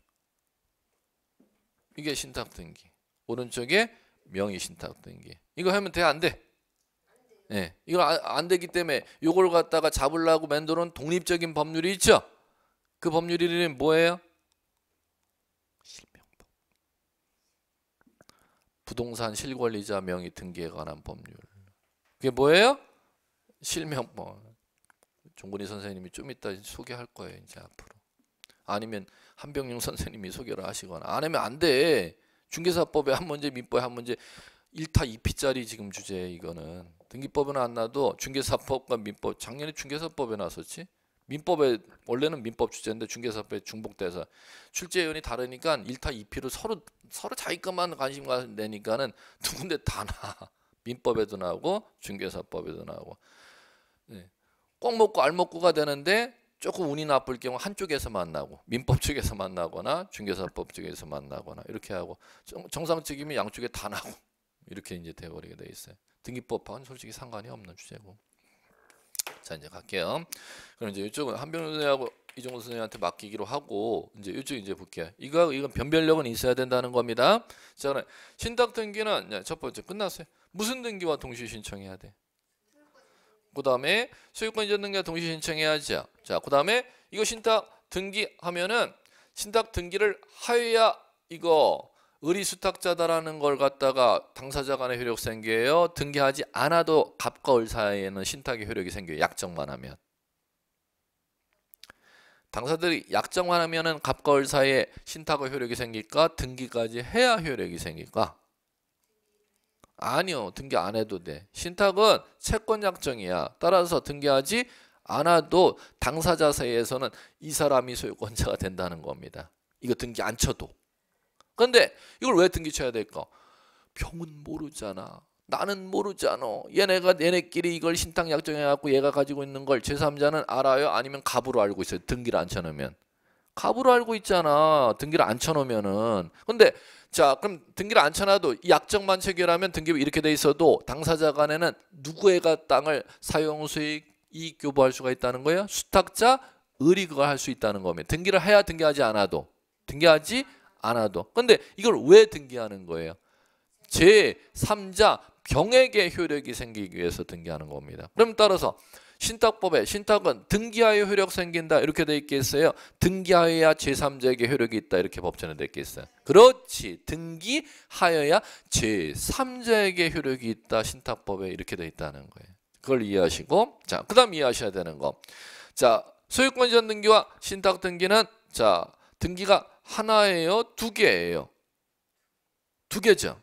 이게 신탁등기. 오른쪽에 명의신탁등기. 이거 하면 돼 안 돼? 네. 이거 안 되기 때문에 이걸 갖다가 잡으려고 만들어놓은 독립적인 법률이 있죠? 그 법률 이름이 뭐예요? 실명법. 부동산 실권리자 명의 등기에 관한 법률. 그게 뭐예요? 실명법. 종근희 선생님이 좀 이따 소개할 거예요. 이제 앞으로. 아니면 한병용 선생님이 소개를 하시거나. 안 하면 안 돼. 중개사법에 한 문제, 민법에 한 문제. 1타 2피짜리 지금 주제 이거는. 등기법은 안 나도 중개사법과 민법. 작년에 중개사법에 나섰지. 민법에 원래는 민법 주제인데 중개사법에 중복돼서 출제위원이 다르니까 1타 2피로 서로 자기 것만 관심 내니까는 두 군데 다 나. 민법에도 나오고 중개사법에도 나오고. 네. 꼭 먹고 알 먹고가 되는데 조금 운이 나쁠 경우 한쪽에서 만나고 민법 쪽에서 만나거나 중개사법 쪽에서 만나거나 이렇게 하고 정상적이면 양쪽에 다 나고 이렇게 이제 돼버리게 돼 있어요. 등기법하고는 솔직히 상관이 없는 주제고. 자 이제 갈게요. 그럼 이제 이쪽은 한병용 선생님하고 이종호 선생님한테 맡기기로 하고 이제 이쪽 이제 볼게요. 이건 변별력은 있어야 된다는 겁니다. 자 그럼 신탁 등기는 첫 번째 끝났어요. 무슨 등기와 동시에 신청해야 돼? 그 다음에 소유권 이전 등기와 동시에 신청해야죠. 자, 그 다음에 이거 신탁 등기 하면은 신탁 등기를 하여야 이거 의리수탁자다라는 걸 갖다가 당사자 간의 효력 생겨요. 등기하지 않아도 갑과 을 사이에는 신탁의 효력이 생겨요. 약정만 하면. 당사들이 약정만 하면은 갑과 을 사이에 신탁의 효력이 생길까? 등기까지 해야 효력이 생길까? 아니요. 등기 안 해도 돼. 신탁은 채권 약정이야. 따라서 등기하지 않아도 당사자 사이에서는 이 사람이 소유권자가 된다는 겁니다. 이거 등기 안 쳐도. 근데 이걸 왜 등기 쳐야 될까? 병은 모르잖아. 나는 모르잖아. 얘네끼리 이걸 신탁 약정해갖고 얘가 가지고 있는 걸 제3자는 알아요? 아니면 갑으로 알고 있어요? 등기를 안 쳐놓으면. 갑으로 알고 있잖아. 등기를 안 쳐놓으면은. 근데 자 그럼 등기를 안 쳐놔도 이 약정만 체결하면 등기 이렇게 돼 있어도 당사자 간에는 누구애가 땅을 사용 수익 이익 교부할 수가 있다는 거예요. 수탁자 을이 그걸 할 수 있다는 겁니다. 등기를 해야 등기하지 않아도. 등기하지 않아도. 근데 이걸 왜 등기하는 거예요? 제3자 병에게 효력이 생기기 위해서 등기하는 겁니다. 그럼 따라서 신탁법에 신탁은 등기하여 효력 생긴다 이렇게 돼 있겠어요? 등기하여야 제3자에게 효력이 있다 이렇게 법전에 돼 있겠어요? 그렇지. 등기하여야 제3자에게 효력이 있다 신탁법에 이렇게 돼 있다는 거예요. 그걸 이해하시고 자 그다음 이해하셔야 되는 거. 자 소유권 이전 등기와 신탁 등기는 자 등기가 하나예요? 두 개예요? 두 개죠.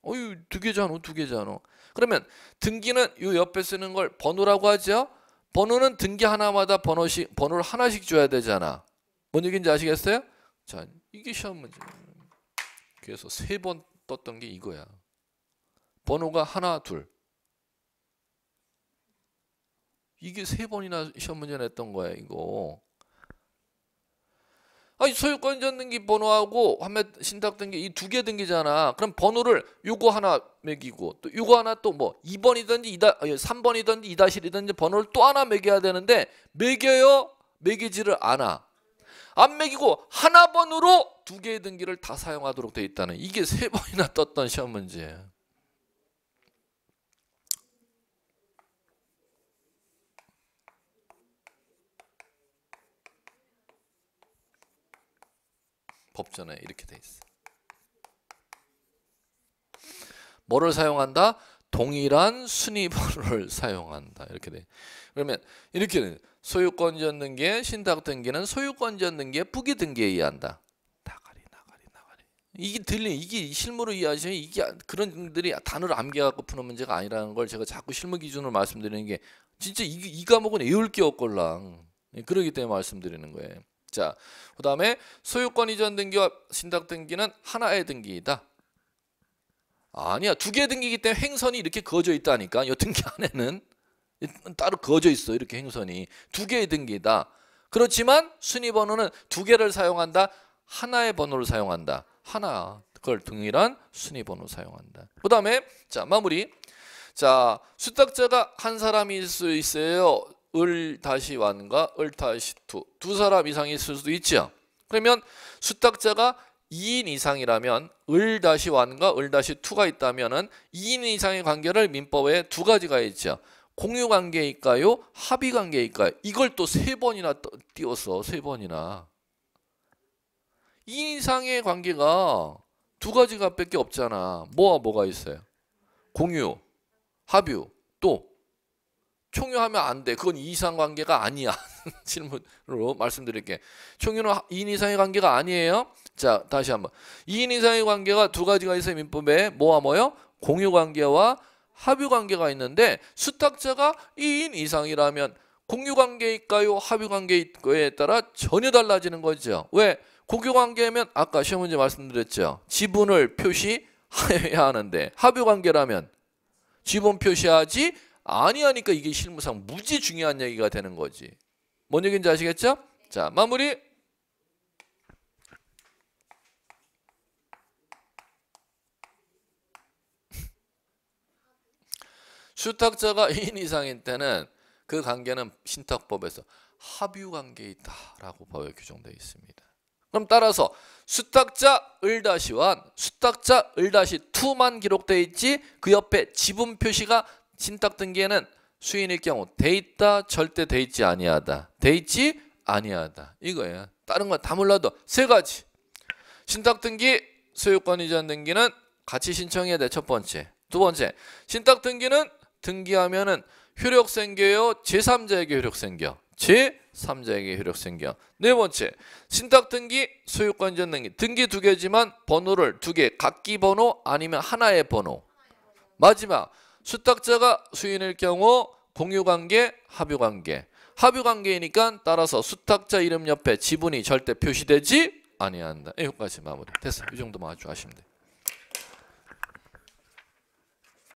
어유 두 개잖아. 두 개잖아. 그러면 등기는 이 옆에 쓰는 걸 번호라고 하죠. 번호는 등기 하나마다 번호를 하나씩 줘야 되잖아. 뭔 얘기인지 아시겠어요? 자, 이게 시험 문제. 그래서 3번 떴던 게 이거야. 번호가 하나, 둘. 이게 3번이나 시험 문제 냈던 거야, 이거. 아니 소유권 이전 등기 번호하고 판매 신탁 등기 이 두 개 등기잖아. 그럼 번호를 요거 하나 매기고 또 요거 하나 또 뭐 2번이든지 3번이든지 2-1이든지 번호를 또 하나 매겨야 되는데 매겨요? 매기지를 않아. 안 매기고 하나 번호로 두 개의 등기를 다 사용하도록 돼 있다는 이게 3번이나 떴던 시험 문제예요. 법전에 이렇게 돼 있어. 뭐를 사용한다? 동일한 순위 번호를 사용한다. 이렇게 돼. 그러면 이렇게 돼. 소유권 이전 등기의 신탁 등기는 소유권 이전 등기의 부기 등기에 의한다. 나가리. 이게 이게 실무로 이해하시면 이게 그런 분들이 단어를 암기해갖고 푸는 문제가 아니라는 걸 제가 자꾸 실무 기준으로 말씀드리는 게 진짜 이 과목은 외울 게 없걸랑. 그러기 때문에 말씀드리는 거예요. 자, 그 다음에 소유권 이전 등기와 신탁 등기는 하나의 등기이다. 아니야. 두 개의 등기이기 때문에 행선이 이렇게 그어져 있다니까. 이 등기 안에는 따로 그어져 있어. 이렇게 행선이. 두 개의 등기이다. 그렇지만 순위번호는 두 개를 사용한다. 하나의 번호를 사용한다. 하나. 그걸 동일한 순위 번호 사용한다. 그 다음에 자 마무리. 자 수탁자가 한 사람일 수 있어요. 을-1과 을-2. 두 사람 이상이 있을 수도 있죠. 그러면 수탁자가 2인 이상이라면 을-1과 을-2가 있다면은 2인 이상의 관계를 민법에 두 가지가 있죠. 공유 관계일까요? 합의 관계일까요? 이걸 또 세 번이나 띄웠어. 세 번이나. 2인 이상의 관계가 두 가지가 밖에 없잖아. 뭐가 있어요? 공유, 합유, 또 총유하면 안 돼. 그건 2인 이상 관계가 아니야. 질문으로 말씀드릴게. 총유는 2인 이상의 관계가 아니에요. 자, 다시 한번. 2인 이상의 관계가 두 가지가 있어요. 민법에 뭐요? 공유 관계와 합유 관계가 있는데 수탁자가 2인 이상이라면 공유 관계일까요? 합유 관계에 따라 전혀 달라지는 거죠. 왜? 공유 관계면 아까 시험 문제 말씀드렸죠. 지분을 표시해야 하는데 합유 관계라면 지분 표시하지 아니하니까 이게 실무상 무지 중요한 얘기가 되는 거지. 뭔 얘기인지 아시겠죠? 자, 마무리. 수탁자가 2인 이상일 때는 그 관계는 신탁법에서 합유 관계이다라고 법에 규정되어 있습니다. 그럼 따라서 수탁자 을-1, 수탁자 을-2만 기록되어 있지 그 옆에 지분 표시가 신탁 등기에는 수인일 경우 돼 있다, 절대 돼 있지 아니하다. 돼 있지 아니하다. 이거예요. 다른 건 다 몰라도 세 가지. 신탁 등기, 소유권 이전 등기는 같이 신청해야 돼. 첫 번째. 두 번째. 신탁 등기는 등기하면은 효력 생겨요. 제3자에게 효력 생겨. 제3자에게 효력 생겨. 네 번째. 신탁 등기, 소유권 이전 등기. 등기 두 개지만 번호를 두 개. 각기 번호 아니면 하나의 번호. 마지막. 수탁자가 수인일 경우 공유관계, 합유관계. 합유관계이니까 따라서 수탁자 이름 옆에 지분이 절대 표시되지 아니한다. 여기까지 마무리. 됐어. 이 정도만 아주 아시면 돼.